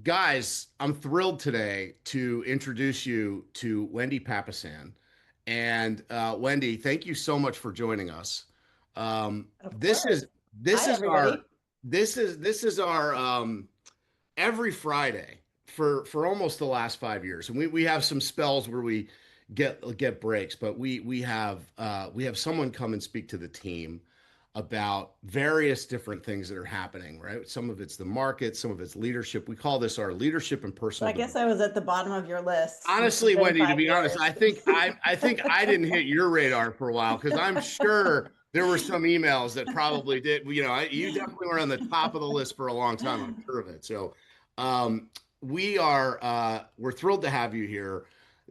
Guys, I'm thrilled today to introduce you to Wendy Papasan. And Wendy, thank you so much for joining us. Of This course. is this Hi, is our everybody. this is our every Friday for almost the last 5 years, and we have some spells where we get breaks, but we have someone come and speak to the team about various different things that are happening, right? Some of it's the market, some of it's leadership. We call this our leadership and So personal I guess development. I was at the bottom of your list since it's Honestly, been Wendy, to five be honest, years. I think I didn't hit your radar for a while because I'm sure there were some emails that probably did. You definitely were on the top of the list for a long time. I'm sure of it. So, um, we're thrilled to have you here.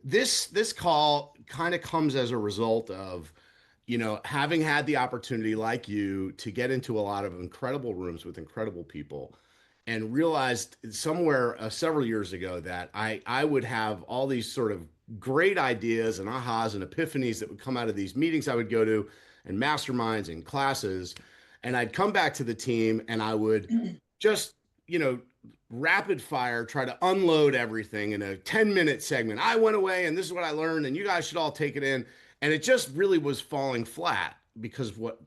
This call kind of comes as a result of having had the opportunity like you to get into a lot of incredible rooms with incredible people and realized somewhere several years ago that I would have all these sort of great ideas and ahas and epiphanies that would come out of these meetings I would go to and masterminds and classes. And I'd come back to the team and I would just, you know, rapid fire try to unload everything in a 10-minute segment. I went away and this is what I learned, and you guys should all take it in. And it just really was falling flat because what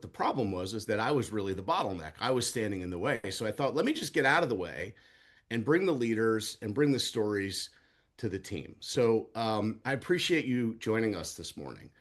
the problem was is that I was really the bottleneck. I was standing in the way. So I thought, let me just get out of the way and bring the leaders and bring the stories to the team. So I appreciate you joining us this morning.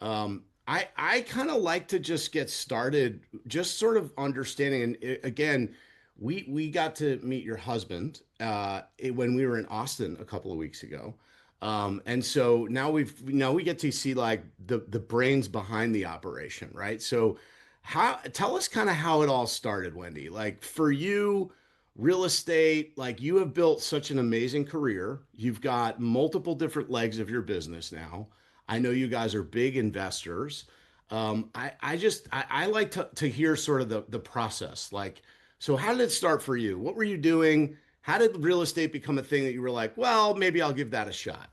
I kind of like to just get started, just sort of understanding. And again, we got to meet your husband when we were in Austin a couple of weeks ago. And so now we get to see like the brains behind the operation, right? So how tell us kind of how it all started, Wendy. Like for you, real estate, like you have built such an amazing career. You've got multiple different legs of your business now. I know you guys are big investors. I like to hear sort of the process. Like, so how did it start for you? What were you doing? How did real estate become a thing that you were like, well, maybe I'll give that a shot?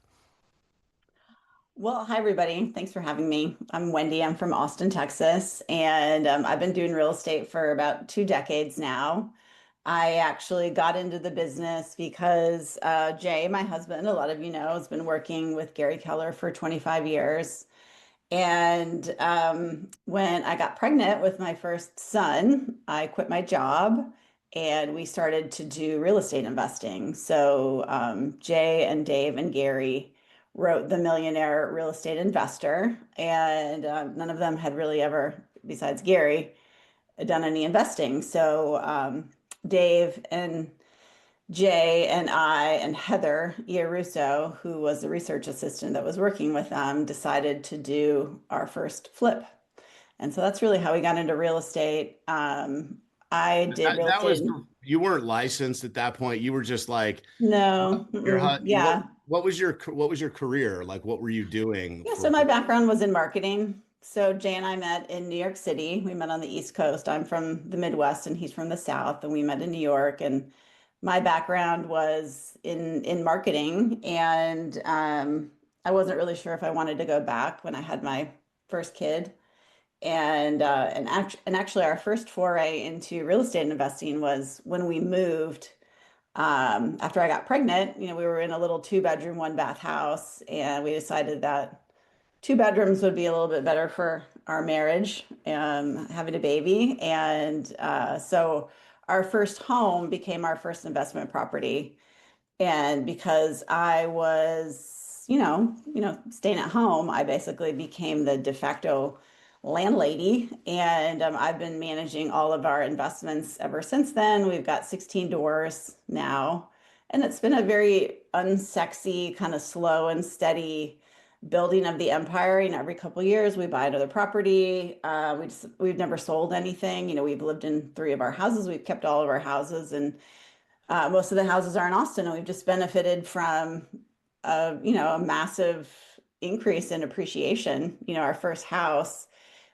Well, hi, everybody. Thanks for having me. I'm Wendy. I'm from Austin, Texas, and I've been doing real estate for about 2 decades now. I actually got into the business because Jay, my husband, a lot of you know, has been working with Gary Keller for 25 years. And when I got pregnant with my first son, I quit my job and we started to do real estate investing. So Jay and Dave and Gary wrote The Millionaire Real Estate Investor, and none of them had really ever, besides Gary, done any investing. So Dave and Jay and I and Heather Iaruso, who was the research assistant that was working with them, decided to do our first flip. And so that's really how we got into real estate. I did real That estate. was you weren't licensed at that point. You were just like No, your yeah. what was your career? Like what were you doing Yeah, so for my background was in marketing. So Jay and I met in New York City. We met on the East Coast. I'm from the Midwest and he's from the South, and we met in New York. And my background was in marketing, and I wasn't really sure if I wanted to go back when I had my first kid. And actually, our first foray into real estate investing was when we moved. After I got pregnant, we were in a little two-bedroom, one-bath house, and we decided that 2 bedrooms would be a little bit better for our marriage, having a baby. And so our first home became our first investment property. And because I was, staying at home, I basically became the de facto landlady. And I've been managing all of our investments ever since then. We've got 16 doors now. And it's been a very unsexy, kind of slow and steady building of the empire. Every couple of years we buy another property. We've never sold anything. We've lived in three of our houses. We've kept all of our houses, and most of the houses are in Austin, and we've just benefited from a massive increase in appreciation. Our first house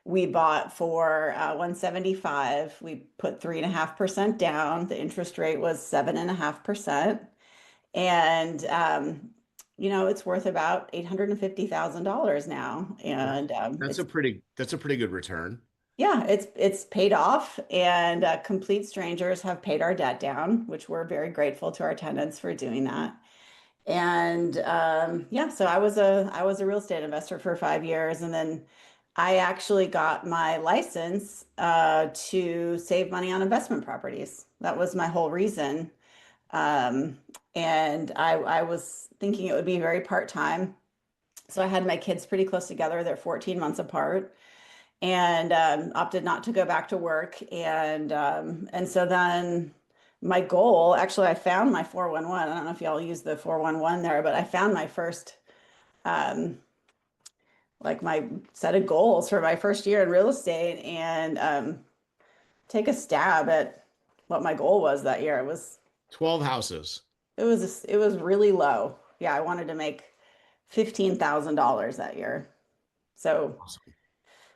we bought for 175. We put 3.5% down. The interest rate was 7.5%. And it's worth about $850,000 now. That's And that's it's a pretty good return. Yeah, it's paid off, and complete strangers have paid our debt down, which we're very grateful to our tenants for doing that. And yeah, so I was a real estate investor for 5 years, and then I actually got my license to save money on investment properties. That was my whole reason. Um, and I was thinking it would be very part-time. So I had my kids pretty close together. They're 14 months apart, and opted not to go back to work. And so then my goal, actually, I found my 411. I don't know if y'all use the 411 there, but I found my first, um, like my set of goals for my first year in real estate, and take a stab at what my goal was that year. 12 houses. It was really low. Yeah, I wanted to make $15,000 that year. So, Awesome.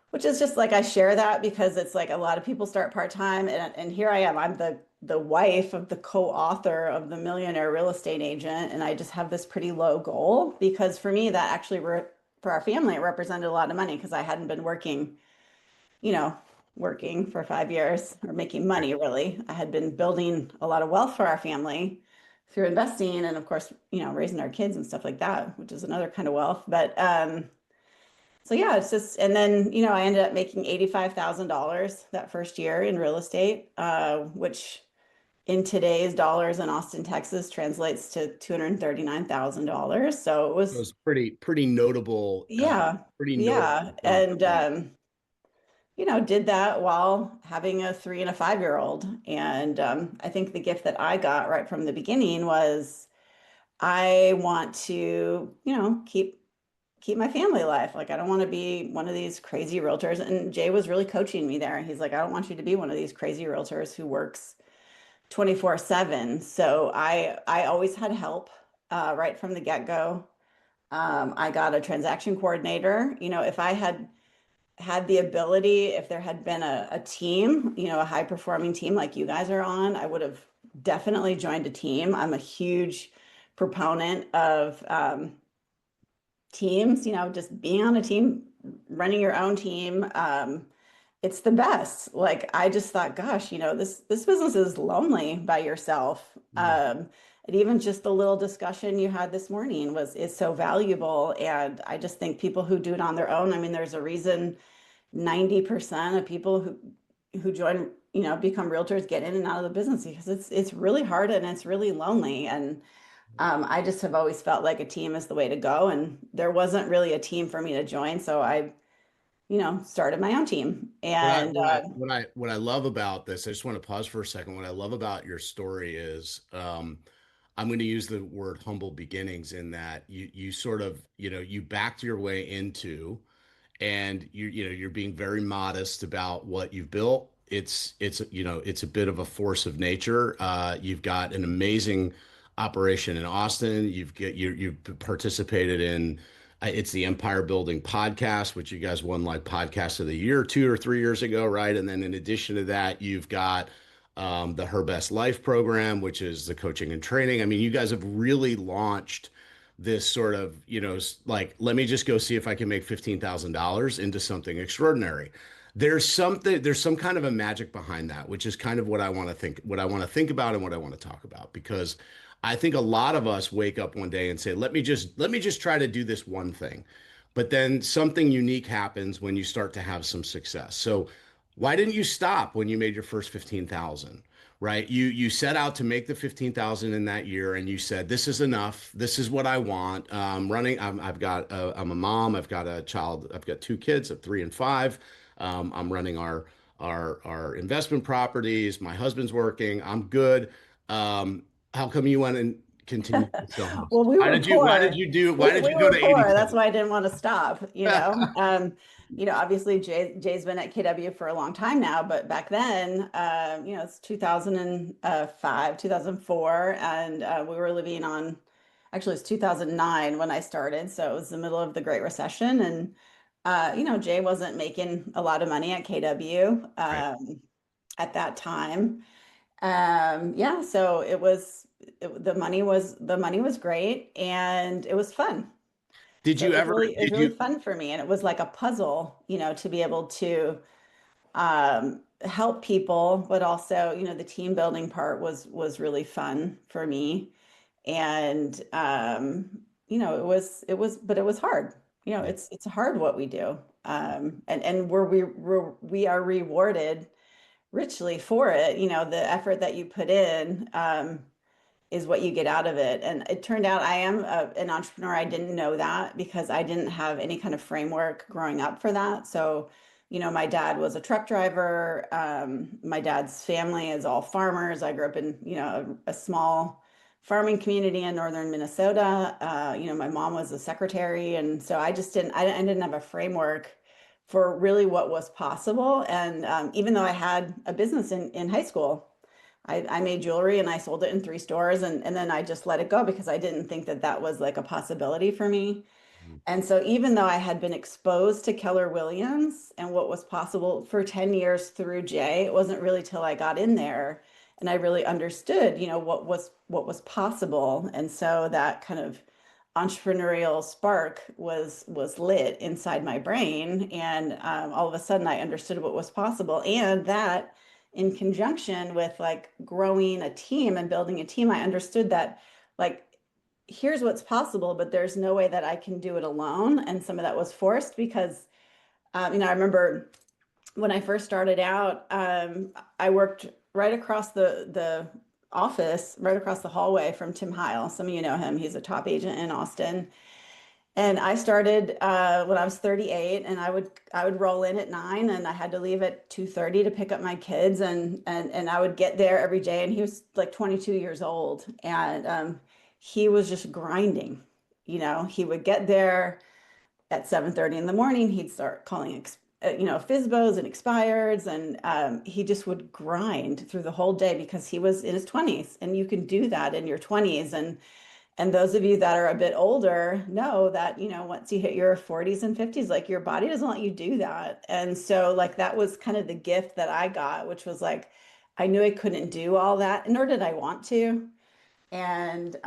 which is just like I share that because it's like a lot of people start part-time, and here I am. I'm the wife of the co-author of The Millionaire Real Estate Agent, and I just have this pretty low goal because for me that actually for our family it represented a lot of money because I hadn't been working, you know, working for 5 years or making Right. money really. I had been building a lot of wealth for our family through investing and of course, raising our kids and stuff like that, which is another kind of wealth. But so yeah, it's just, and then, I ended up making $85,000 that first year in real estate, which in today's dollars in Austin, Texas translates to $239,000. So it It was, was pretty notable, yeah, pretty yeah. notable jump. And, did that while having a 3 and a 5-year-old. And I think the gift that I got right from the beginning was I want to, keep my family life. Like, I don't want to be one of these crazy realtors. And Jay was really coaching me there. He's like, I don't want you to be one of these crazy realtors who works 24/7. So I always had help right from the get-go. I got a transaction coordinator. If I had the ability, if there had been a team, a high performing team like you guys are on, I would have definitely joined a team. I'm a huge proponent of teams, just being on a team, running your own team. It's the best. Like I just thought, gosh, this business is lonely by yourself. Yeah. And even just the little discussion you had this morning is so valuable. And I just think people who do it on their own, I mean, there's a reason 90% of people who join, become realtors get in and out of the business because it's really hard and it's really lonely. And I just have always felt like a team is the way to go, and there wasn't really a team for me to join, so I, started my own team. What I And what I what I what I love about this, I just want to pause for a second. What I love about your story is, I'm going to use the word humble beginnings in that you sort of, you backed your way into, and you're being very modest about what you've built. It's a bit of a force of nature. You've got an amazing operation in Austin. You've participated in, it's the Empire Building podcast, which you guys won like podcast of the year 2 or 3 years ago, right? And then in addition to that, you've got the Her Best Life program, which is the coaching and training. I mean, you guys have really launched this sort of, like, let me just go see if I can make $15,000 into something extraordinary. There's some kind of a magic behind that, which is kind of what I want to think about and what I want to talk about, because I think a lot of us wake up one day and say, let me just try to do this one thing. But then something unique happens when you start to have some success. So why didn't you stop when you made your first 15,000? Right? You set out to make the 15,000 in that year, and you said, "This is enough. This is what I want." Running. I'm a mom. I've got a child. I've got two kids at 3 and 5. I'm running our investment properties. My husband's working. I'm good. How come you went and continued to sell well, houses? we were poor. Why We, did we you go were to poor. That's 80/20? why I didn't want to stop, obviously Jay's been at KW for a long time now, but back then, it's 2005, 2004, and we were living on, actually it's 2009 when I started, so it was the middle of the Great Recession, and Jay wasn't making a lot of money at KW Right. at that time. Yeah, so the money was great and it was fun. Did So it you was ever? really it was Did really you? fun for me, and it was like a puzzle, to be able to help people, but also, the team building part was really fun for me. And but it was hard. Yeah. It's hard what we do. And we are rewarded richly for it. The effort that you put in. Is what you get out of it. And it turned out I am an entrepreneur. I didn't know that because I didn't have any kind of framework growing up for that. So, my dad was a truck driver. My dad's family is all farmers. I grew up in, a small farming community in northern Minnesota. My mom was a secretary. And so I didn't have a framework for really what was possible. And even though I had a business in high school, I made jewelry and I sold it in 3 stores and then I just let it go because I didn't think that that was like a possibility for me. Mhm. And so even though I had been exposed to Keller Williams and what was possible for 10 years through Jay, it wasn't really till I got in there and I really understood, what was possible. And so that kind of entrepreneurial spark was lit inside my brain and all of a sudden I understood what was possible and that in conjunction with like growing a team and building a team, I understood that like here's what's possible, but there's no way that I can do it alone. And some of that was forced because, I remember when I first started out, I worked right across the office, right across the hallway from Tim Heil. Some of you know him. He's a top agent in Austin. And I started when I was 38, and I would roll in at 9, and I had to leave at 2:30 to pick up my kids, and I would get there every day. And he was like 22 years old, and he was just grinding. He would get there at 7:30 in the morning. He'd start calling, FISBOs and expireds, and he just would grind through the whole day because he was in his 20s, and you can do that in your 20s, and those of you that are a bit older know that, once you hit your 40s and 50s, like your body doesn't let you do that. And so like that was kind of the gift that I got, which was like I knew I couldn't do all that, nor did I want to. And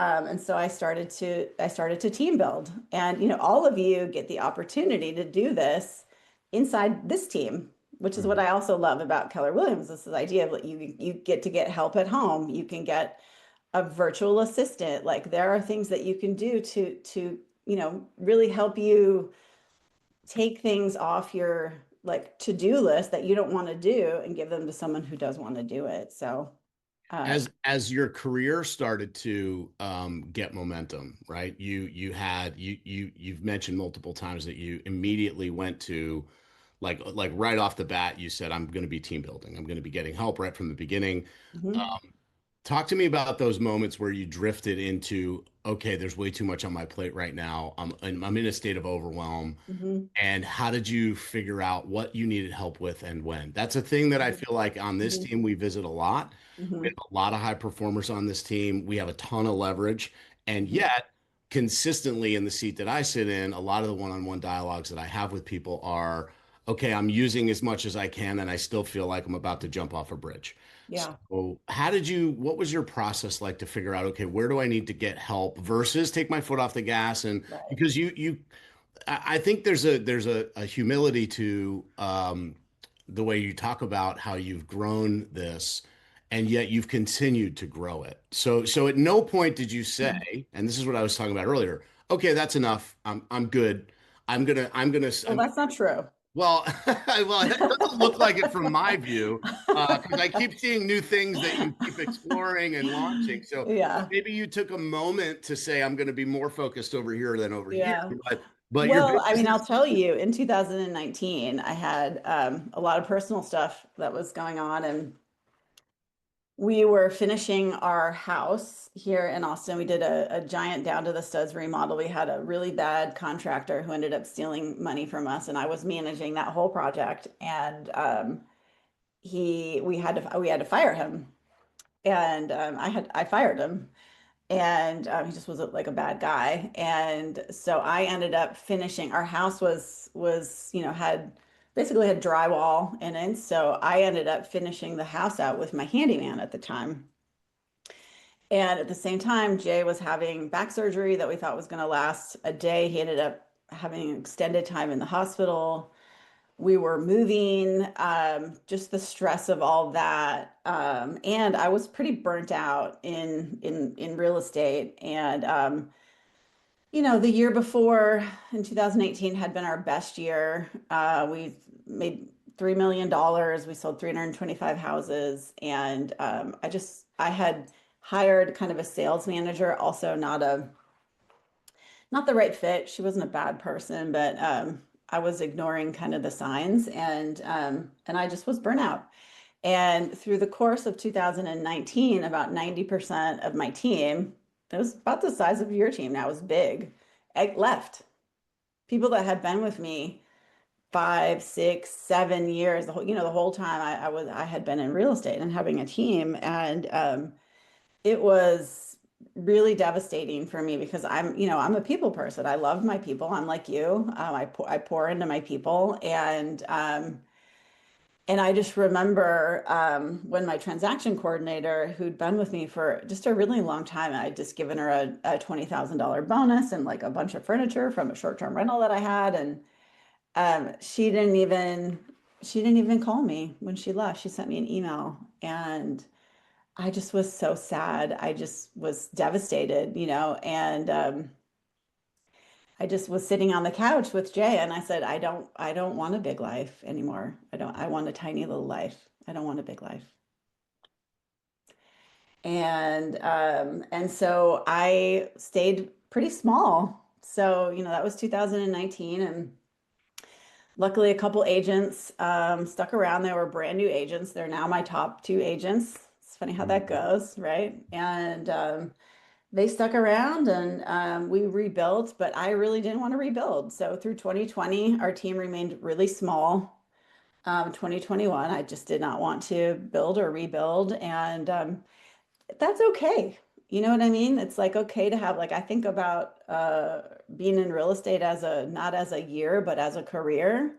so I started to team build. And all of you get the opportunity to do this inside this team, which is what Mhm. I also love about Keller Williams. This is the idea of like you get to get help at home. You can get a virtual assistant. Like there are things that you can do to really help you take things off your like to-do list that you don't want to do and give them to someone who does want to do it. So As your career started to get momentum, right? You've mentioned multiple times that you immediately went to like right off the bat, you said, I'm going to be team building. I'm going to be getting help right from the beginning. mhm, Talk to me about those moments where you drifted into, okay, there's way too much on my plate right now. I'm in a state of overwhelm. mhm, And how did you figure out what you needed help with and when? That's a thing that I mhm, feel like on this mhm, team we visit a lot. We mhm, have a lot of high performers on this team. We have a ton of leverage. And mhm, yet, consistently in the seat that I sit in, a lot of the one-on-one dialogues that I have with people are, okay, I'm using as much as I can, and I still feel like I'm about to jump off a bridge. yeah, So, what was your process like to figure out, okay, where do I need to get help versus take my foot off the gas? And right. because I think there's a humility to the way you talk about how you've grown this, and yet you've continued to grow it. So at no point did you Mhm. say, and this is what I was talking about earlier, okay, that's enough. I'm good. Well, that's not true. Well, well, that doesn't look like it from my view, because I keep seeing new things that you keep exploring and launching. So Yeah, maybe you took a moment to say, I'm going to be more focused over here than over here. yeah. But your Well, I business mean, I'll is, tell you, in 2019, I had a lot of personal stuff that was going on, and we were finishing our house here in Austin. We did a giant down to the studs remodel. We had a really bad contractor who ended up stealing money from us, and I was managing that whole project. And we had to fire him, and I fired him, and he just was like a bad guy. And so I ended up finishing. Our house was had basically had drywall in it. So I ended up finishing the house out with my handyman at the time. And at the same time, Jay was having back surgery that we thought was going to last a day. He ended up having extended time in the hospital. we were moving, just the stress of all that. And I was pretty burnt out in real estate. And the year before in 2018 had been our best year. We made $3 million. We sold 325 houses. And I had hired kind of a sales manager, also not the right fit. She wasn't a bad person, but I was ignoring kind of the signs, and I just was burnout. And through the course of 2019, about 90% of my team, it was about the size of your team now, was big, left. People that had been with me 5, 6, 7 years, the whole time I had been in real estate and having a team. And it was really devastating for me because I'm a people person. I love my people. I'm like you. I pour into my people, and I just remember when my transaction coordinator, who'd been with me for just a really long time, I'd just given her a $20,000 bonus and like a bunch of furniture from a short-term rental that I had, and she didn't even call me when she left. She sent me an email, and I just was so sad. I just was devastated, and I just was sitting on the couch with Jay, and I said, I don't want a big life anymore. I want a tiny little life. I don't want a big life. And so I stayed pretty small. So, that was 2019, and luckily a couple agents stuck around. They were brand new agents. They're now my top two agents. It's funny how that Mhm. goes, right? And they stuck around, and we rebuilt, but I really didn't want to rebuild. So through 2020, our team remained really small. 2021, I just did not want to build or rebuild. And that's okay. You know what I mean? It's like okay to have, like, I think about being in real estate as not as a year, but as a career.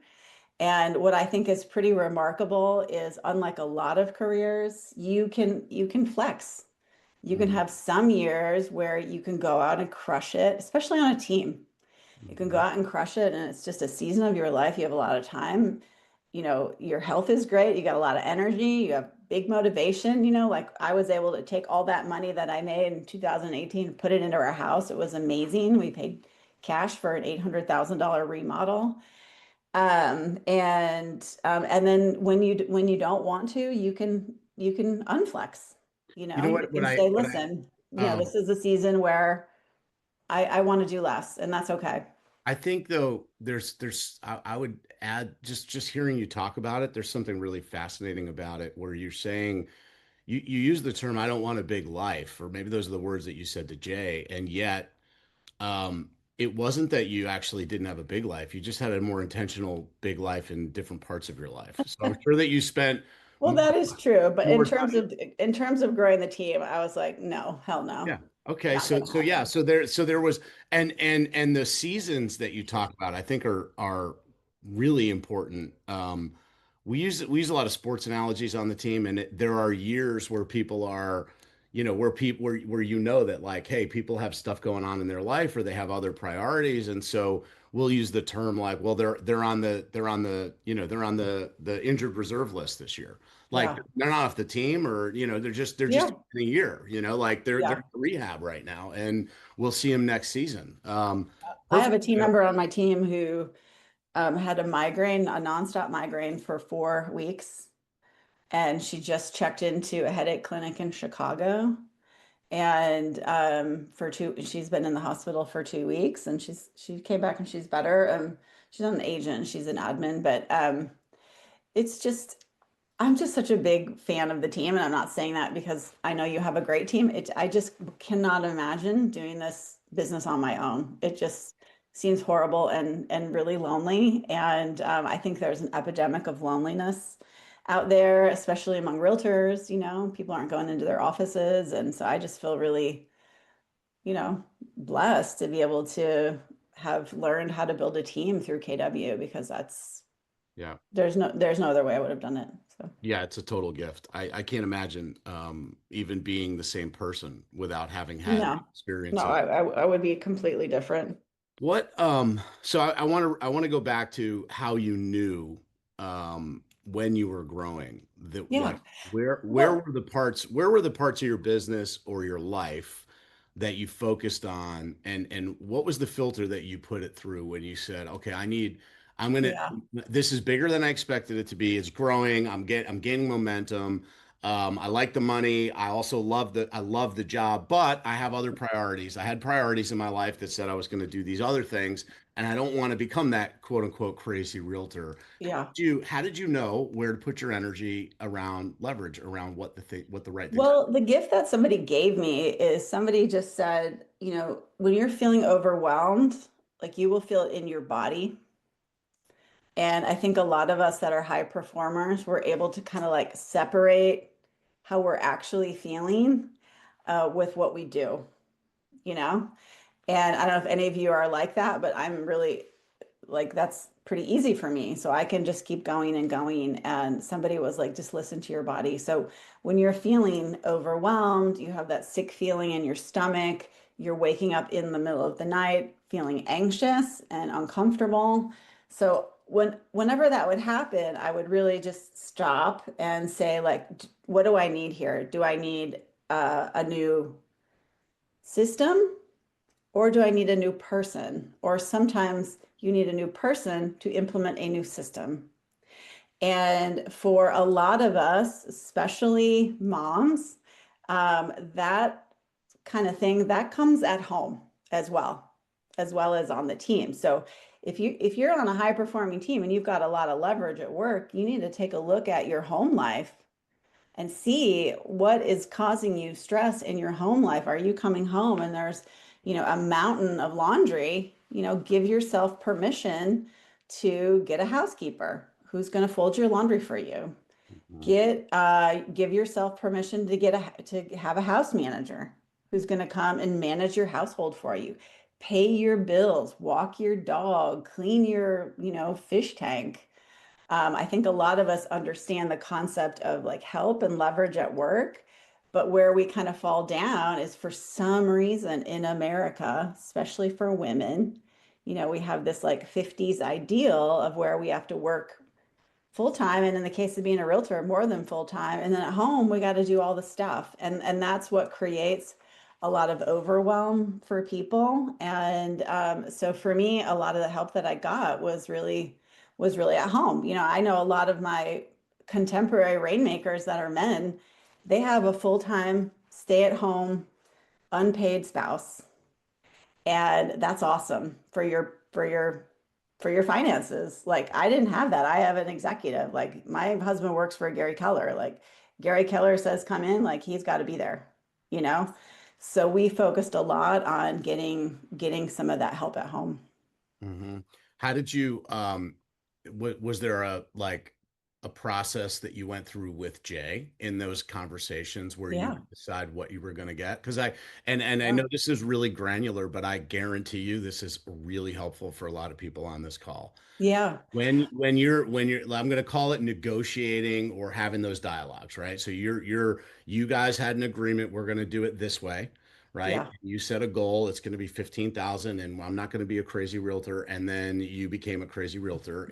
And what I think is pretty remarkable is, unlike a lot of careers, you can flex. You can Mhm. have some years where you can go out and crush it, especially on a team. You can go Mhm. out and crush it, and it's just a season of your life. You have a lot of time. Your health is great. You got a lot of energy. You have big motivation. Like I was able to take all that money that I made in 2018 and put it into our house. It was amazing. We paid cash for an $800,000 remodel. And then when you don't want to, you can unflex. You know You what? can say, listen, Um, this is a season where I want to do less, and that's okay. I think though I would add just hearing you talk about it, there's something really fascinating about it where you're saying you use the term I don't want a big life, or maybe those are the words that you said to Jay, and yet um, it wasn't that you actually didn't have a big life. You just had a more intentional big life in different parts of your life. So I'm sure that you spent Well, more, that is true, but in more terms time. of in terms of growing the team, I was like, no, hell no, Yeah. Okay. not So gonna so yeah. happen. So there was and the seasons that you talk about, I think are really important. We use a lot of sports analogies on the team, and there are years where people are, where people where that like, hey, people have stuff going on in their life or they have other priorities, and so we'll use the term like, well, they're on the injured reserve list this year. Like Yeah, they're not off the team, or they're just yeah. in a year, like they're Yeah. in rehab right now, and we'll see them next season. I have Perfect. a team member on my team who had a nonstop migraine for 4 weeks, and she just checked into a headache clinic in Chicago. And she's been in the hospital for 2 weeks, and she came back and she's better. She's not an agent, she's an admin, but it's just I'm just such a big fan of the team, and I'm not saying that because I know you have a great team. I just cannot imagine doing this business on my own. It just seems horrible and really lonely. And I think there's an epidemic of loneliness out there, especially among realtors. People aren't going into their offices, and so I just feel really, blessed to be able to have learned how to build a team through KW, because Yeah. there's no other way I would have done it. So. Yeah, it's a total gift. I can't imagine even being the same person without having had No, no, experiences. I would be completely different. So I want to go back to how you knew. when you were growing? That Yeah. like where Well, were the parts where were the parts of your business or your life that you focused on, and what was the filter that you put it through when you said, okay, I'm gonna yeah. this is bigger than I expected it to be. It's growing. I'm gaining momentum. I like the money. I love the job, but I have other priorities. I had priorities in my life that said I was going to do these other things, and I don't want to become that quote unquote crazy realtor. Yeah. How did you know where to put your energy around leverage, around what the right things? Well, the gift that somebody gave me is somebody just said, when you're feeling overwhelmed, like you will feel it in your body. And I think a lot of us that are high performers, we're able to kind of like separate how we're actually feeling with what we do, you know? And I don't know if any of you are like that, but I'm really like that's pretty easy for me. So I can just keep going and going. And somebody was like, just listen to your body. So when you're feeling overwhelmed, you have that sick feeling in your stomach, you're waking up in the middle of the night feeling anxious and uncomfortable. So whenever that would happen, I would really just stop and say, like, what do I need here? Do I need a new system? Or do I need a new person? Or sometimes you need a new person to implement a new system. And for a lot of us, especially moms, that kind of thing that comes at home as well, as well as on the team. So if you're on a high performing team and you've got a lot of leverage at work, you need to take a look at your home life and see what is causing you stress in your home life. Are you coming home and there's, a mountain of laundry? Give yourself permission to get a housekeeper who's going to fold your laundry for you. Mhm. Give yourself permission to have a house manager who's going to come and manage your household for you. Pay your bills, walk your dog, clean your, fish tank. I think a lot of us understand the concept of like help and leverage at work, but where we kind of fall down is for some reason in America, especially for women, we have this like 50s ideal of where we have to work full time, and in the case of being a realtor, more than full time. And then at home, we got to do all the stuff, and that's what creates a lot of overwhelm for people. And so for me, a lot of the help that I got was really at home. I know a lot of my contemporary rainmakers that are men, they have a full time, stay at home, unpaid spouse, and that's awesome for your finances. Like I didn't have that. I have an executive. Like my husband works for Gary Keller. Like Gary Keller says come in, like he's got to be there, you know? So we focused a lot on getting some of that help at home. Mhm. How did you was there a process that you went through with Jay in those conversations where you Yeah. would decide what you were going to get? Because and I Yeah. know this is really granular, but I guarantee you this is really helpful for a lot of people on this call. Yeah. When you're I'm going to call it negotiating or having those dialogues, right? So you guys had an agreement, we're going to do it this way, right? Yeah. You set a goal, it's going to be 15,000 and I'm not going to be a crazy realtor, and then you became a crazy realtor.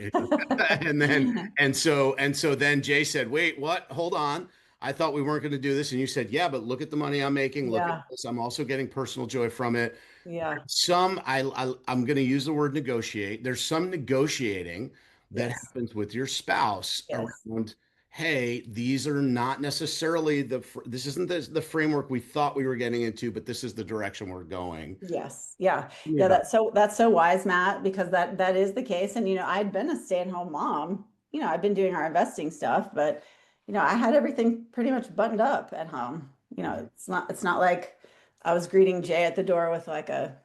And then and so then Jay said, "Wait, what? Hold on. I thought we weren't going to do this." And you said, "Yeah, but look at the money I'm making. Look at Yeah. this. I'm also getting personal joy from it." Yeah. I'm going to use the word negotiate. There's some negotiating that Yes. happens with your spouse Yes. around, hey, these are not necessarily this isn't the framework we thought we were getting into, but this is the direction we're going. Yes. Yeah. Tell me Yeah, about that's so wise, Matt, because that is the case. And I'd been a stay-at-home mom. I've been doing our investing stuff, but I had everything pretty much buttoned up at home. Mhm. It's not like I was greeting Jay at the door with like a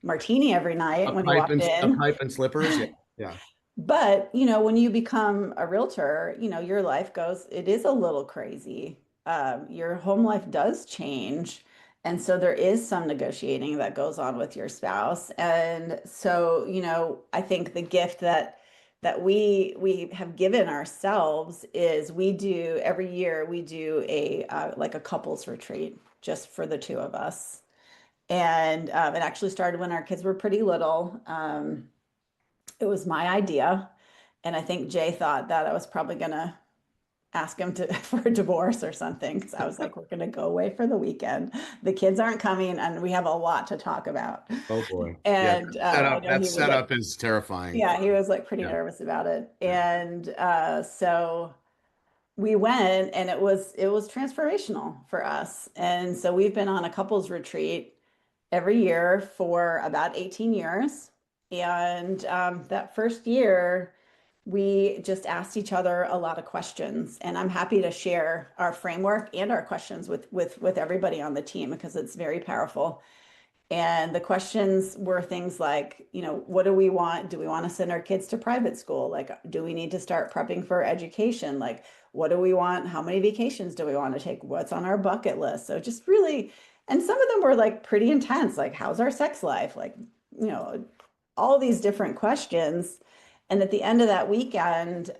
martini every night when he walked a in. pipe and slippers. Yeah. Yeah. But, when you become a realtor, your life it is a little crazy. Your home life does change. And so there is some negotiating that goes on with your spouse. And so, I think the gift that we have given ourselves is every year we do a like a couples retreat just for the two of us. And it actually started when our kids were pretty little. It was my idea. And I think Jay thought that I was probably gonna ask him to for a divorce or something because I was like, we're gonna go away for the weekend. The kids aren't coming, and we have a lot to talk about. Oh boy. Yeah, And I know that he was like, setup is terrifying. yeah, he was like pretty Yeah. nervous about it. Yeah. And so we went, and it was transformational for us. And so we've been on a couples retreat every year for about 18 years. And that first year, we just asked each other a lot of questions. And I'm happy to share our framework and our questions with everybody on the team because it's very powerful. And the questions were things like, what do we want? Do we want to send our kids to private school? Like, do we need to start prepping for education? Like, what do we want? How many vacations do we want to take? What's on our bucket list? So just really, and some of them were like pretty intense, like, how's our sex life? Like, you know, all these different questions. And at the end of that weekend,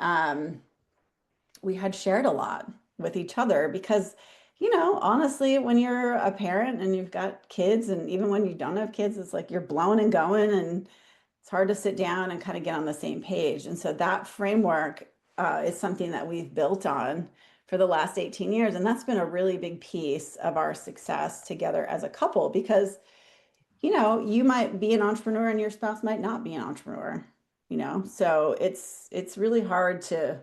we had shared a lot with each other because, honestly, when you're a parent and you've got kids, and even when you don't have kids, it's like you're blowing and going, and it's hard to sit down and kind of get on the same page. And so that framework is something that we've built on for the last 18 years. And that's been a really big piece of our success together as a couple because, you might be an entrepreneur and your spouse might not be an entrepreneur, so it's really hard to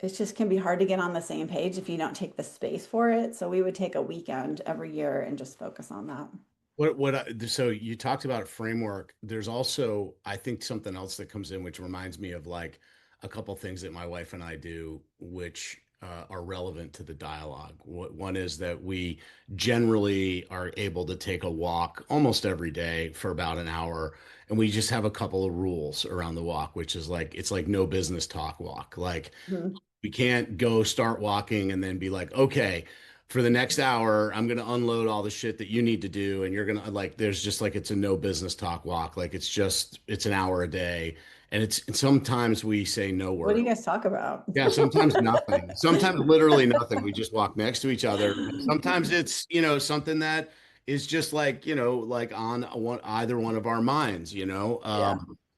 it just can be hard to get on the same page if you don't take the space for it. So we would take a weekend every year and just focus on that. So you talked about a framework. There's also, I think, something else that comes in, which reminds me of like a couple things that my wife and I do, which are relevant to the dialogue. One is that we generally are able to take a walk almost every day for about an hour, and we just have a couple of rules around the walk, which is like it's like no business talk walk. Like Mhm. we can't go start walking and then be like, okay, for the next hour, I'm going to unload all the shit that you need to do. And you're going to like, there's just like, it's a no business talk walk. Like it's an hour a day. And sometimes we say no What do word. you guys talk about? Yeah, sometimes nothing. Sometimes literally nothing. We just walk next to each other. And sometimes it's, something that is just like, like on either one of our minds. Yeah.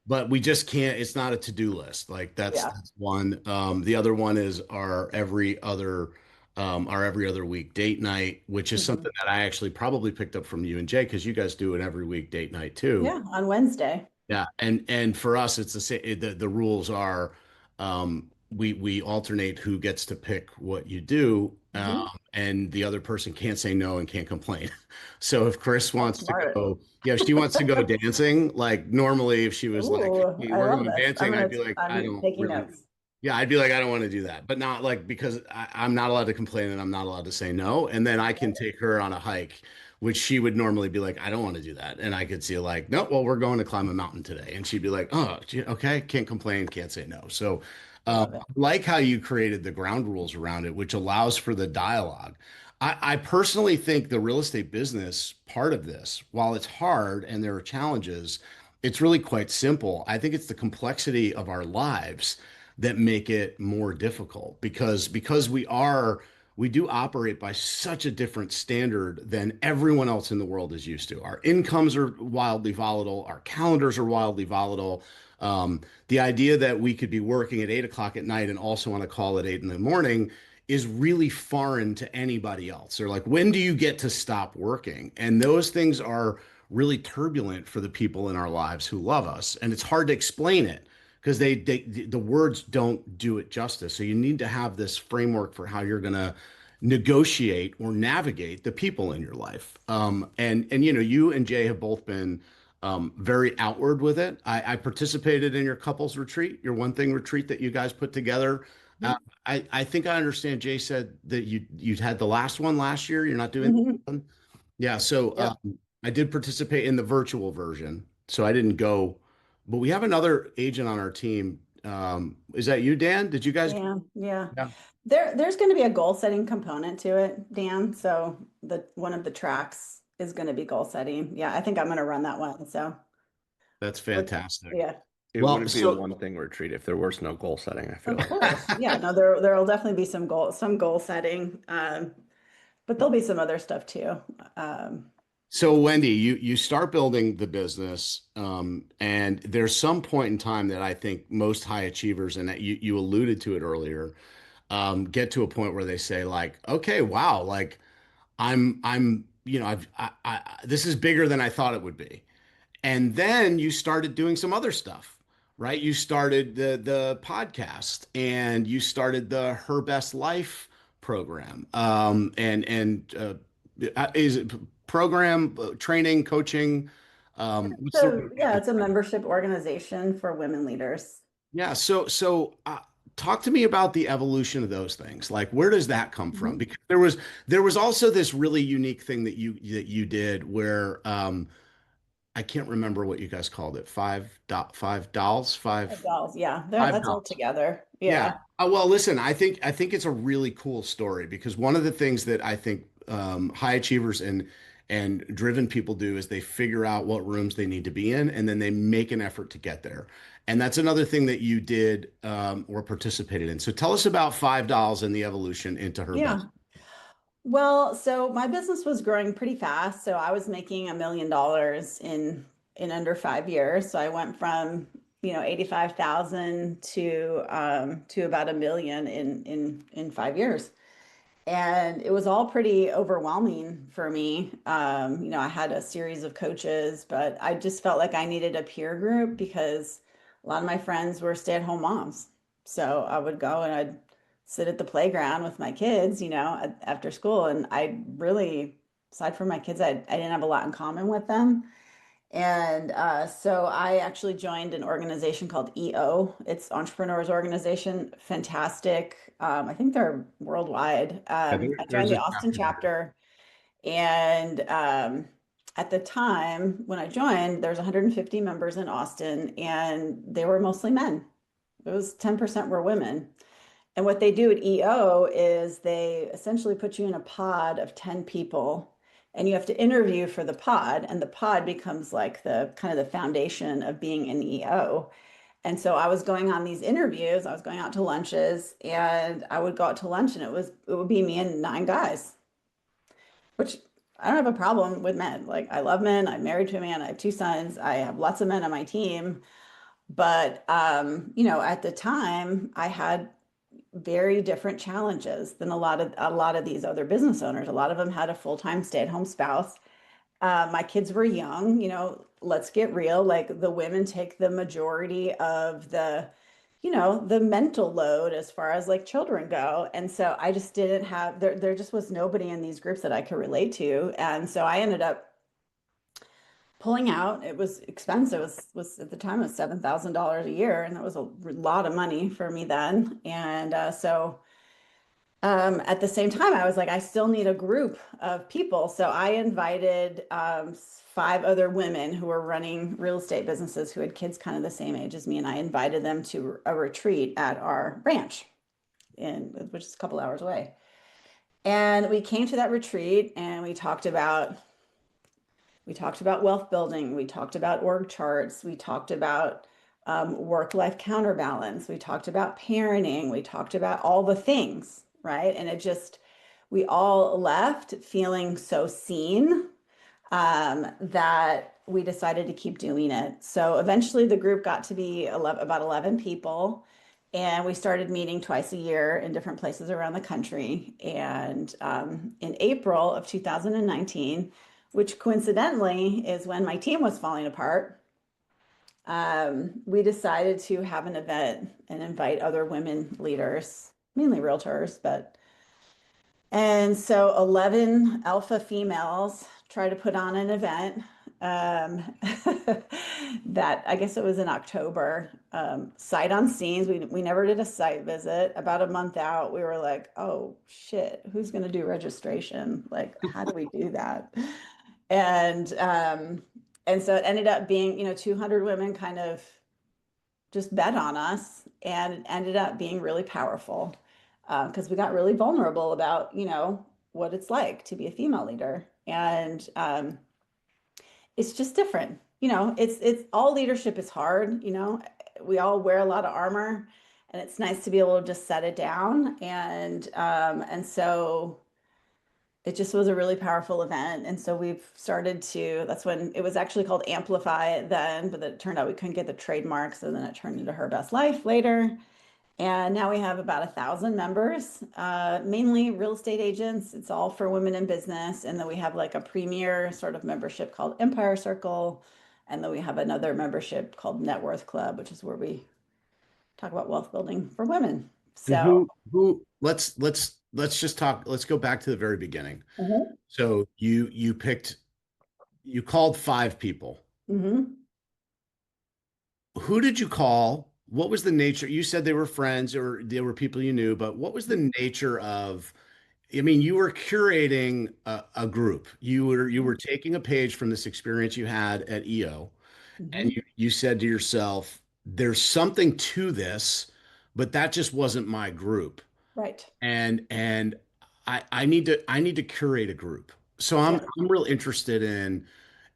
But we just can't, it's not a to-do list. Like Yeah. that's one. The other one is our every other week date night, which is Mhm. something that I actually probably picked up from you and Jay, because you guys do an every week date night too. Yeah. On Wednesday. Yeah, and for us, it's the same. The rules are, we alternate who gets to pick what you do, Mhm. and the other person can't say no and can't complain. So if Chris That's wants to smart. go, yeah, if she wants to go dancing, like normally, if she was like, Ooh, "Hey, I we're love going this. dancing," I'd be like, "I I'm don't taking really." notes. Yeah, I'd be like, I don't want to do that, but not like because I'm not allowed to complain and I'm not allowed to say no. And then I can take her on a hike, which she would normally be like, I don't want to do that. And I could see like, no, well, we're going to climb a mountain today. And she'd be like, oh, okay, can't complain, can't say no. So, Love it. like how you created the ground rules around it, which allows for the dialogue. I personally think the real estate business part of this, while it's hard and there are challenges, it's really quite simple. I think it's the complexity of our lives that make it more difficult because we do operate by such a different standard than everyone else in the world is used to. Our incomes are wildly volatile, our calendars are wildly volatile. The idea that we could be working at 8 o'clock at night and also on a call at 8 in the morning is really foreign to anybody else. They're like, when do you get to stop working? And those things are really turbulent for the people in our lives who love us. And it's hard to explain it because the words don't do it justice. So you need to have this framework for how you're going to negotiate or navigate the people in your life. And you and Jay have both been very outward with it. I participated in your couples retreat, your one thing retreat that you guys put together. Uh, Mhm. I think I understand Jay said that you'd had the last one last year. You're not doing Mhm. one. Yeah, so Yep. I did participate in the virtual version, so I didn't go. But we have another agent on our team. Is that you, Dan? Did you guys? Yeah. Yeah. Yeah, There's going to be a goal setting component to it, Dan. So the one of the tracks is going to be goal setting. Yeah, I think I'm going to run that one. So that's look, fantastic. yeah, It Well, wouldn't be a so one thing retreat if there was no goal setting, I feel of like. course. Yeah, no, there'll definitely be some goal setting. But there'll be some other stuff too. Um, So Wendy, you start building the business, and there's some point in time that I think most high achievers, and that you alluded to it earlier, get to a point where they say like, okay, wow, like this is bigger than I thought it would be. And then you started doing some other stuff, right? You started the podcast, and you started the Her Best Life program. Is it program training, coaching? What's the So word? yeah, it's a membership organization for women leaders. Yeah. So talk to me about the evolution of those things. Like, where does that come from? Mhm. Because there was also this really unique thing that you did where I can't remember what you guys called it. Five dolls, Dolls, yeah, five that's all dolls. together. Yeah. Yeah. Well, listen, I think it's a really cool story because one of the things that I think high achievers and driven people do is they figure out what rooms they need to be in, and then they make an effort to get there. And that's another thing that you did or participated in. So tell us about Five Dolls and the evolution into Her Best. Yeah. Well, so my business was growing pretty fast. So I was making $1 million in under 5 years. So I went from, 85,000 to about 1 million in 5 years. And it was all pretty overwhelming for me. I had a series of coaches, but I just felt like I needed a peer group because a lot of my friends were stay-at-home moms. So I would go and I'd sit at the playground with my kids, after school. And I really, aside from my kids, I didn't have a lot in common with them. And so I actually joined an organization called EO. It's Entrepreneurs Organization. Fantastic. I think they're worldwide. Yeah, I joined there's the a Austin chapter there. chapter, and at the time when I joined, there's 150 members in Austin, and they were mostly men. It was 10% were women. And what they do at EO is they essentially put you in a pod of 10 people and you have to interview for the pod, and the pod becomes like the kind of the foundation of being an EO. And so I was going on these interviews, I was going out to lunches, and I would go out to lunch and it would be me and 9 guys, which I don't have a problem with men. Like I love men, I'm married to a man, I have 2 sons, I have lots of men on my team. But at the time I had very different challenges than a lot of these other business owners. A lot of them had a full-time stay-at-home spouse. My kids were young, let's get real. Like the women take the majority of the mental load as far as like children go. And so I just didn't have there just was nobody in these groups that I could relate to. And so I ended up pulling out. It was expensive. It was at the time it was $7,000 a year, and that was a lot of money for me then. And at the same time, I was like, I still need a group of people. So I invited 5 other women who were running real estate businesses who had kids kind of the same age as me, and I invited them to a retreat at our ranch, which is a couple hours away. And we came to that retreat, and we talked about wealth building. We talked about org charts. We talked about work-life counterbalance. We talked about parenting. We talked about all the things, right? And we all left feeling so seen that we decided to keep doing it. So eventually the group got to be about 11 people. And we started meeting twice a year in different places around the country. And in April of 2019, which coincidentally is when my team was falling apart, we decided to have an event and invite other women leaders, mainly realtors, and so 11 alpha females try to put on an event um, that I guess it was in October. Sight on scenes. We never did a site visit. About a month out, we were like, oh shit, who's going to do registration? Like, how do we do that? And so it ended up being, 200 women kind of just bet on us, and it ended up being really powerful because we got really vulnerable about, what it's like to be a female leader. And it's just different. It's all leadership is hard, we all wear a lot of armor, and it's nice to be able to just set it down. And so it just was a really powerful event. And so we've started to, that's when it was actually called Amplify then, but it turned out we couldn't get the trademark. So then it turned into Her Best Life later. And now we have about 1,000 members, mainly real estate agents. It's all for women in business. And then we have like a premier sort of membership called Empire Circle. And then we have another membership called Net Worth Club, which is where we talk about wealth building for women. And So, let's just talk, let's go back to the very beginning. mhm, So you called five people. mhm, Who did you call? What was the nature? You said they were friends or they were people you knew, but what was the nature of, I mean, you were curating a group. You were taking a page from this experience you had at EO, and mhm. you said to yourself, there's something to this, but that just wasn't my group. Right. And I need to curate a group. So I'm Yeah. I'm real interested in,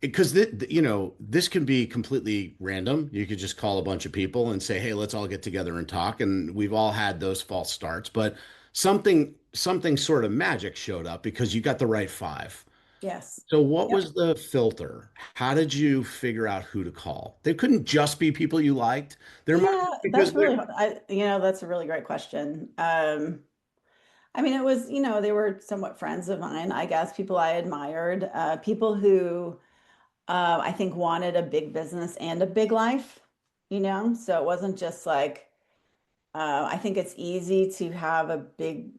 because this can be completely random. You could just call a bunch of people and say, "Hey, let's all get together and talk." And we've all had those false starts, but something sort of magic showed up because you got the right five. Yes. So what Yep. was the filter? How did you figure out who to call? They couldn't just be people you liked. There might Yeah, because that's they're really, that's a really great question. I mean, it was, they were somewhat friends of mine, I guess, people I admired, people who I think wanted a big business and a big life. So it wasn't just like, I think it's easy to have a big,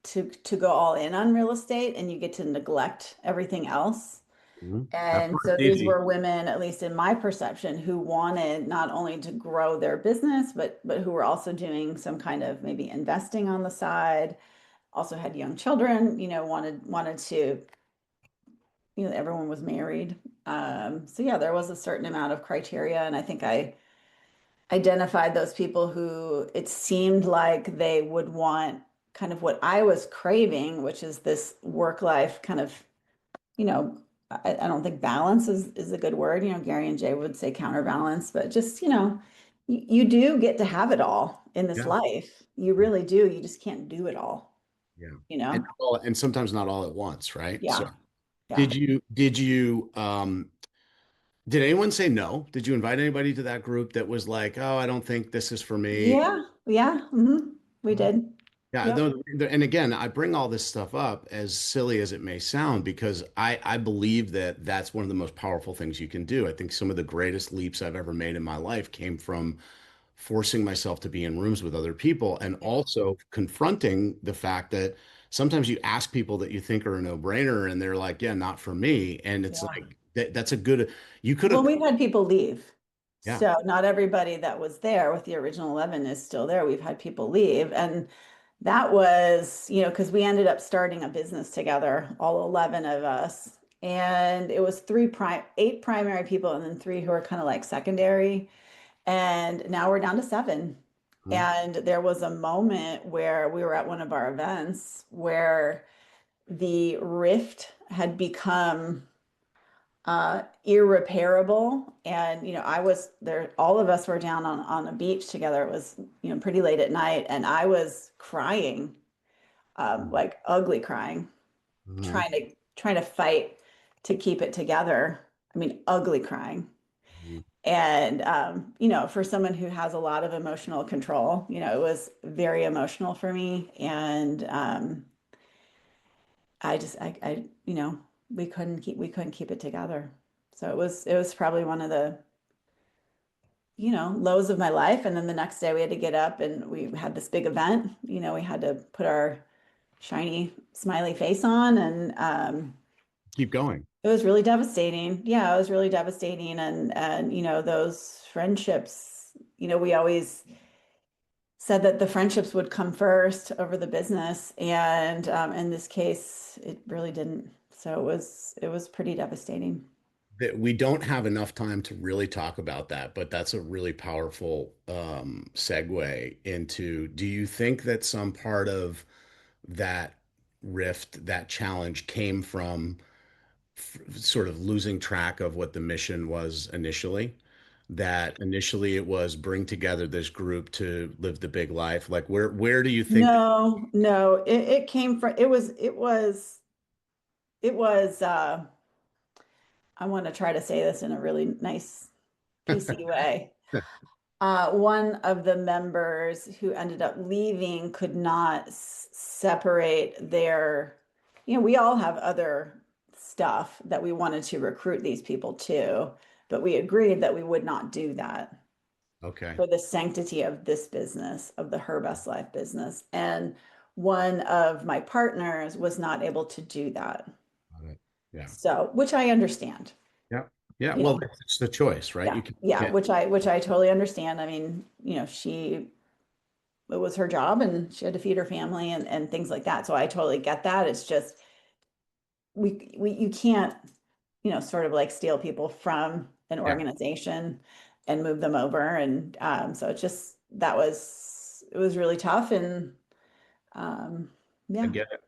to go all in on real estate and you get to neglect everything else. Mhm. That And so part's these easy. were women, at least in my perception, who wanted not only to grow their business, but who were also doing some kind of maybe investing on the side, also had young children, wanted to, everyone was married. So yeah, there was a certain amount of criteria, and I think I identified those people who it seemed like they would want kind of what I was craving, which is this work life kind of, you know, I don't think balance is a good word. Gary and Jay would say counterbalance, but just, you do get to have it all in this Yeah. life. You really do. You just can't do it all, Yeah. you And know? and sometimes not all at once, right? So Yeah. Yeah. did anyone say no? Did you invite anybody to that group that was like, "Oh, I don't think this is for me"? Yeah. Yeah. We did. Yeah, Yep. and again, I bring all this stuff up as silly as it may sound because I believe that that's one of the most powerful things you can do. I think some of the greatest leaps I've ever made in my life came from forcing myself to be in rooms with other people and Yeah. also confronting the fact that sometimes you ask people that you think are a no-brainer and they're like, yeah, not for me. And it's Yeah. like that's a good, you could Well, have, we've had people leave. yeah. So not everybody that was there with the original 11 is still there. We've had people leave. And that was, because we ended up starting a business together, all 11 of us. And it was eight primary people and then three who are kind of like secondary. And now we're down to seven. Mhm. And there was a moment where we were at one of our events where the rift had become irreparable. And, I was there, all of us were down on a beach together. It was, pretty late at night, and I was crying, like ugly crying, Mhm. trying to fight to keep it together. I mean, ugly crying. Mhm. And, for someone who has a lot of emotional control, it was very emotional for me. And I just, we couldn't keep it together. So it was probably one of the, lows of my life. And then the next day we had to get up and we had this big event. We had to put our shiny, smiley face on, and Keep going. it was really devastating. Yeah, it was really devastating. And those friendships, we always said that the friendships would come first over the business, and in this case, it really didn't. So it was pretty devastating. That we don't have enough time to really talk about that, but that's a really powerful segue into, do you think that some part of that rift, that challenge came from sort of losing track of what the mission was initially? That initially it was bring together this group to live the big life. Like where do you think? No, no, it came from, it was it was, I want to try to say this in a really nice PC way. One of the members who ended up leaving could not separate their, we all have other stuff that we wanted to recruit these people to, but we agreed that we would not do that Okay. for the sanctity of this business, of the Her Best Life business. And one of my partners was not able to do that. Got it. Yeah. So, which I understand. Yeah. Yeah. You Well, know. it's the choice, right? Yeah, You yeah, can't. which I totally understand. I mean, it was her job and she had to feed her family and things like that. So I totally get that. It's just you can't, sort of like steal people from an Yeah. organization and move them over. And so it was really tough. And I yeah, get it.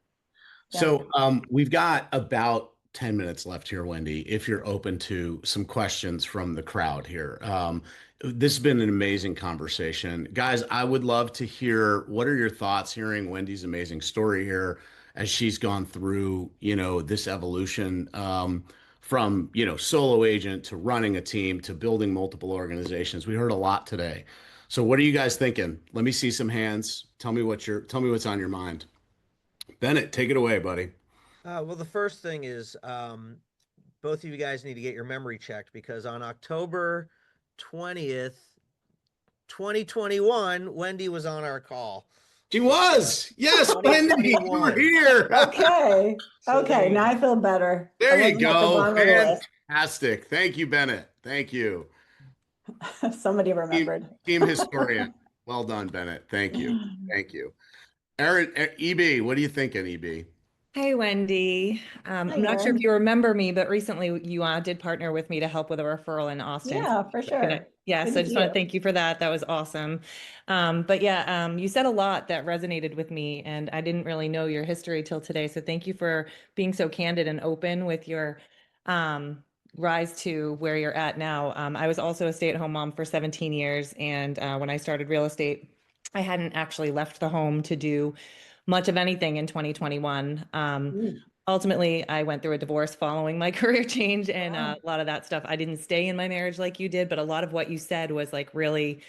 yeah. So we've got about 10 minutes left here, Wendy, if you're open to some questions from the crowd here. This has been an amazing conversation. Guys, I would love to hear what are your thoughts hearing Wendy's amazing story here as she's gone through, this evolution from, solo agent to running a team to building multiple organizations. We heard a lot today. So what are you guys thinking? Let me see some hands. Tell me what's on your mind. Bennett, take it away, buddy. Well, the first thing is both of you guys need to get your memory checked because on October 20th, 2021, Wendy was on our call. She was. Yes, Wendy, you were here. Okay. So Okay. Now I feel better. I There you wasn't at the go. bottom of the list. Fantastic. Thank you, Bennett. Thank you. Somebody Team, remembered. team historian. Well done, Bennett. Thank you. Thank you. Aaron, EB, what are you thinking, EB? Hey, Wendy. Hi, I'm not sure if Erin. you remember me, but recently you did partner with me to help with a referral in Austin. Yeah, for sure. Yeah, Good so I to just see want you. to thank you for that. That was awesome. But yeah, you said a lot that resonated with me, and I didn't really know your history till today. So thank you for being so candid and open with your rise to where you're at now. I was also a stay-at-home mom for 17 years, and when I started real estate, I hadn't actually left the home to do much of anything in 2021. Mm, Ultimately, I went through a divorce following my career change and wow. a lot of that stuff. I didn't stay in my marriage like you did, but a lot of what you said was like really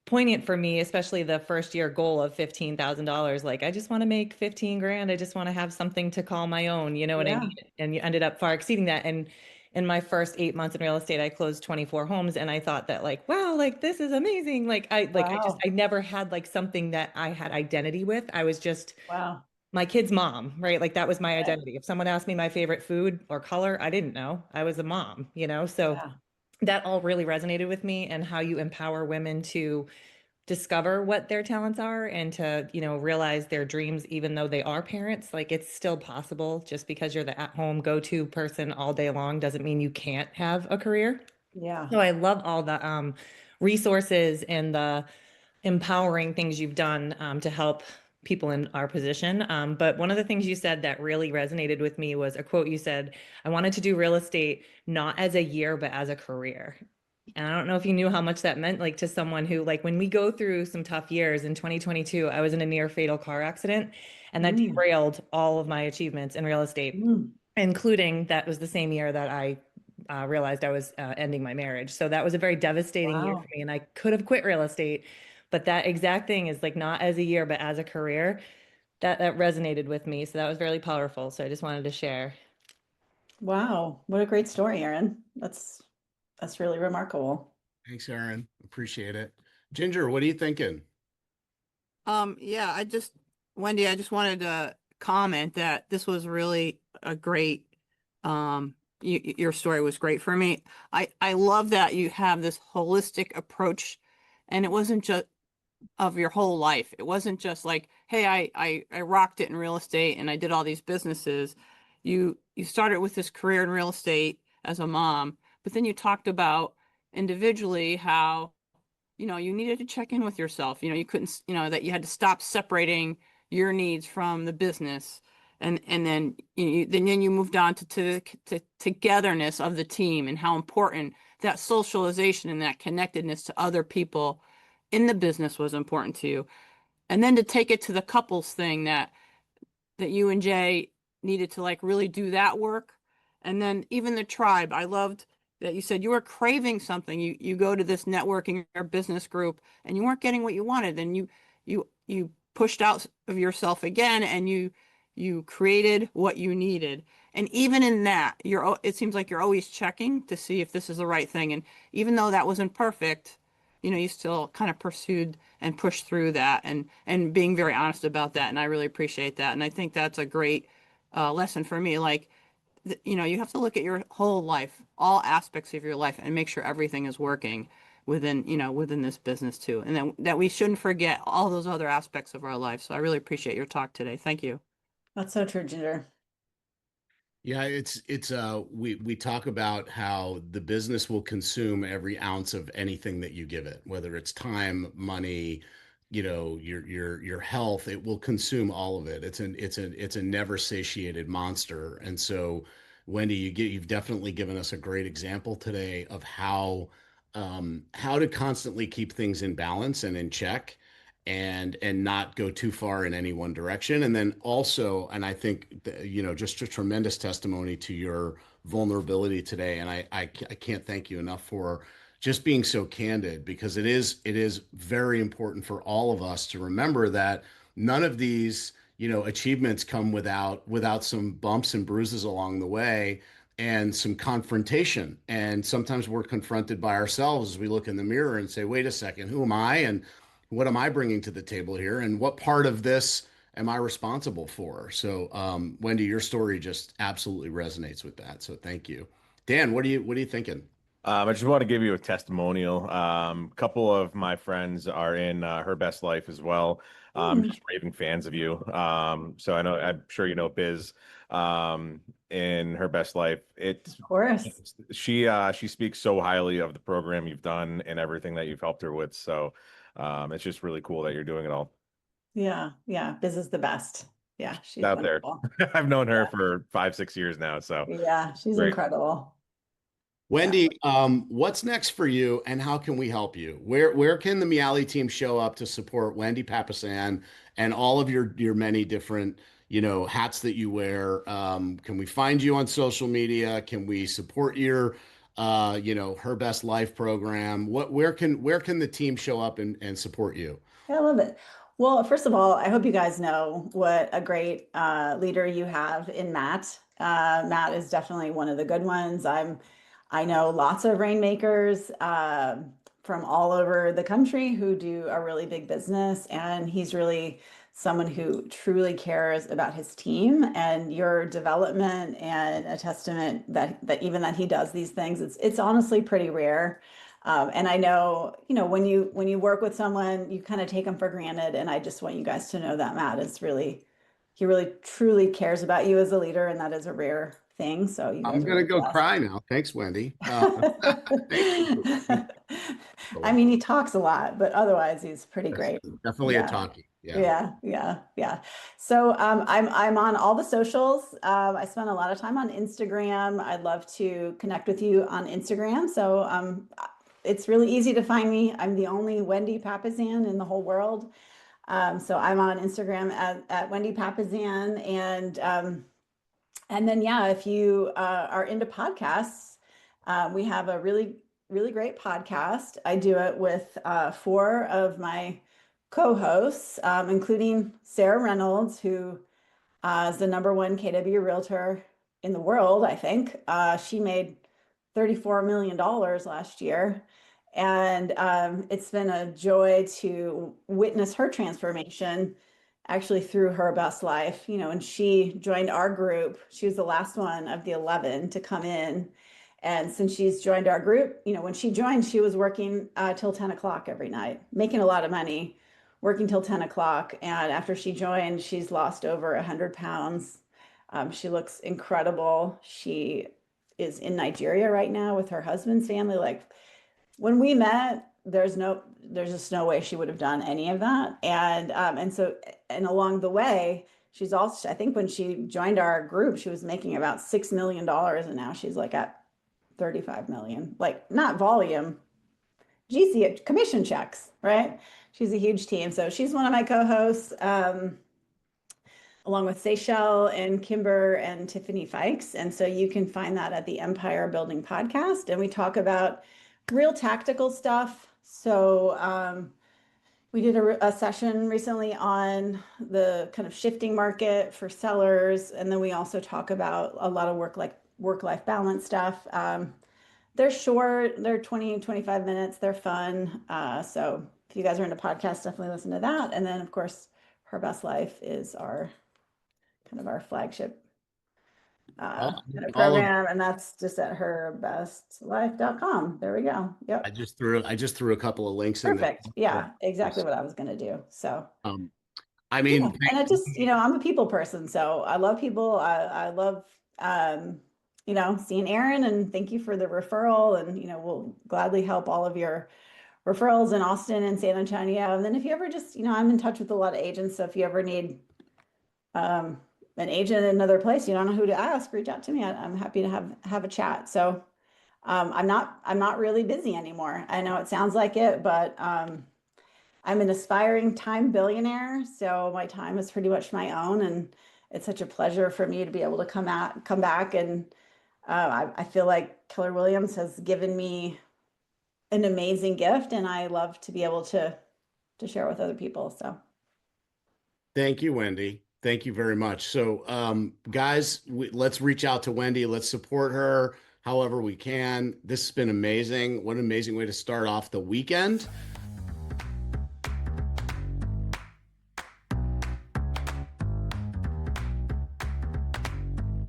poignant for me, especially the first year goal of $15,000. Like, I just want to make 15 grand. I just want to have something to call my own. You know what I Yeah. mean? And you ended up far exceeding that. And in my first 8 months in real estate, I closed 24 homes. And I thought that like, wow, like this is amazing. Wow. I never had like something that I had identity with. I was just Wow. my kid's mom, right? Like that was my Right. identity. If someone asked me my favorite food or color, I didn't know. I was a mom, you know? So Yeah. that all really resonated with me and how you empower women to discover what their talents are and to, realize their dreams, even though they are parents. Like it's still possible. Just because you're the at-home go-to person all day long doesn't mean you can't have a career. Yeah. So I love all the resources and the empowering things you've done to help people in our position. But one of the things you said that really resonated with me was a quote you said, I wanted to do real estate not as a year, but as a career. And I don't know if you knew how much that meant, like to someone who, like, when we go through some tough years in 2022, I was in a near fatal car accident and that Mm, derailed all of my achievements in real estate, mm. including that was the same year that I realized I was ending my marriage. So that was a very devastating year for Wow. me. And I could have quit real estate, but that exact thing is like not as a year, but as a career. That resonated with me. So that was really powerful. So I just wanted to share. Wow. What a great story, Erin. That's really remarkable. Thanks, Aaron. Appreciate it. Ginger, what are you thinking? Yeah, Wendy, I just wanted to comment that this was really a great, your story was great for me. I love that you have this holistic approach and it wasn't just of your whole life. It wasn't just like, hey, I rocked it in real estate and I did all these businesses. You started with this career in real estate as a mom, but then you talked about individually how you needed to check in with yourself. You couldn't, that you had to stop separating your needs from the business. And then then you moved on to togetherness of the team and how important that socialization and that connectedness to other people in the business was important to you. And then to take it to the couples thing that you and Jay needed to like really do that work. And then even the tribe, I loved that you said you were craving something. You go to this networking or business group and you weren't getting what you wanted. And you pushed out of yourself again and you created what you needed. And even in that, it seems like you're always checking to see if this is the right thing. And even though that wasn't perfect, you still kind of pursued and pushed through that and being very honest about that. And I really appreciate that. And I think that's a great lesson for me. Like, you have to look at your whole life, all aspects of your life, and make sure everything is working within this business too. And then that we shouldn't forget all those other aspects of our life. So I really appreciate your talk today. Thank you. That's so true, Ginger. Yeah, we talk about how the business will consume every ounce of anything that you give it, whether it's time, money, your health. It will consume all of it. It's a never satiated monster. And so, Wendy, you've definitely given us a great example today of how to constantly keep things in balance and in check, and not go too far in any one direction. And then also, and I think just a tremendous testimony to your vulnerability today. And I can't thank you enough for just being so candid, because it is very important for all of us to remember that none of these achievements come without some bumps and bruises along the way, and some confrontation. And sometimes we're confronted by ourselves as we look in the mirror and say, wait a second, who am I? And what am I bringing to the table here? And what part of this am I responsible for? So, Wendy, your story just absolutely resonates with that. So thank you. Dan, what are you thinking? I just want to give you a testimonial. A couple of my friends are in Her Best Life as well. Just raving fans of you. So I'm sure you know Biz in Her Best Life. Of course. She speaks so highly of the program you've done and everything that you've helped her with. So it's just really cool that you're doing it all. Yeah. Biz is the best. Yeah. She's Out there. wonderful. I've known her for 5-6 years now. So Yeah. She's great. incredible. Wendy, what's next for you, and how can we help you? Where can the Miale team show up to support Wendy Papasan and all of your many different hats that you wear? Can we find you on social media? Can we support your Her Best Life program? Where can the team show up and support you? Yeah, I love it. Well, first of all, I hope you guys know what a great leader you have in Matt. Matt is definitely one of the good ones. I know lots of rainmakers from all over the country who do a really big business, and he's really someone who truly cares about his team and your development, and a testament that even that he does these things. It's honestly pretty rare. And I know, when you work with someone, you kind of take them for granted. And I just want you guys to know that Matt he really truly cares about you as a leader, and that is a rare thing. So you guys I'm are gonna really go blessed. cry now. Thanks, Wendy. Thank you. I mean, he talks a lot, but otherwise he's pretty great. Definitely a Yeah. talkie. Yeah. Yeah. So I'm on all the socials. I spend a lot of time on Instagram. I'd love to connect with you on Instagram. So it's really easy to find me. I'm the only Wendy Papasan in the whole world. So I'm on Instagram at Wendy Papasan, and then yeah, if you are into podcasts, we have a really great podcast. I do it with 4 of my co-hosts, including Sarah Reynolds, who is the #1 KW realtor in the world, I think. She made $34 million last year. And it's been a joy to witness her transformation actually through Her Best Life. And she joined our group. She was the last one of the 11 to come in. And since she's joined our group, when she joined, she was working till 10 o'clock every night, making a lot of money, working till 10 o'clock. And after she joined, she's lost over 100 pounds. She looks incredible. She is in Nigeria right now with her husband's family. Like, when we met, there's just no way she would have done any of that. And along the way, she's also, I think when she joined our group, she was making about $6 million, and now she's like at 35 million, like not volume, GC commission checks, right? She's a huge team. So she's one of my co-hosts. along with Seychelle and Kimber and Tiffany Fikes. And so you can find that at the Empire Building Podcast. And we talk about real tactical stuff. So we did a session recently on the kind of shifting market for sellers. And then we also talk about a lot of work-life balance stuff. They're short, they're 20, 25 minutes, they're fun. So if you guys are into podcasts, definitely listen to that. And then of course, Her Best Life is our kind of our flagship kind of program, and that's just at herbestlife.com. There we go. Yep. I just threw a couple of links in there. Perfect. Yeah, exactly what I was going to do. So, I mean, yeah. And I just, I'm a people person, so I love people. I love, seeing Aaron, and thank you for the referral. And, we'll gladly help all of your referrals in Austin and San Antonio. And then if you ever just, I'm in touch with a lot of agents. So if you ever need, an agent in another place, you don't know who to ask, reach out to me. I'm happy to have a chat. So I'm not really busy anymore. I know it sounds like it, but I'm an aspiring time billionaire. So my time is pretty much my own, and it's such a pleasure for me to be able to come back. And I feel like Keller Williams has given me an amazing gift, and I love to be able to share with other people. So thank you, Wendy. Thank you very much. So, guys, let's reach out to Wendy. Let's support her however we can. This has been amazing. What an amazing way to start off the weekend.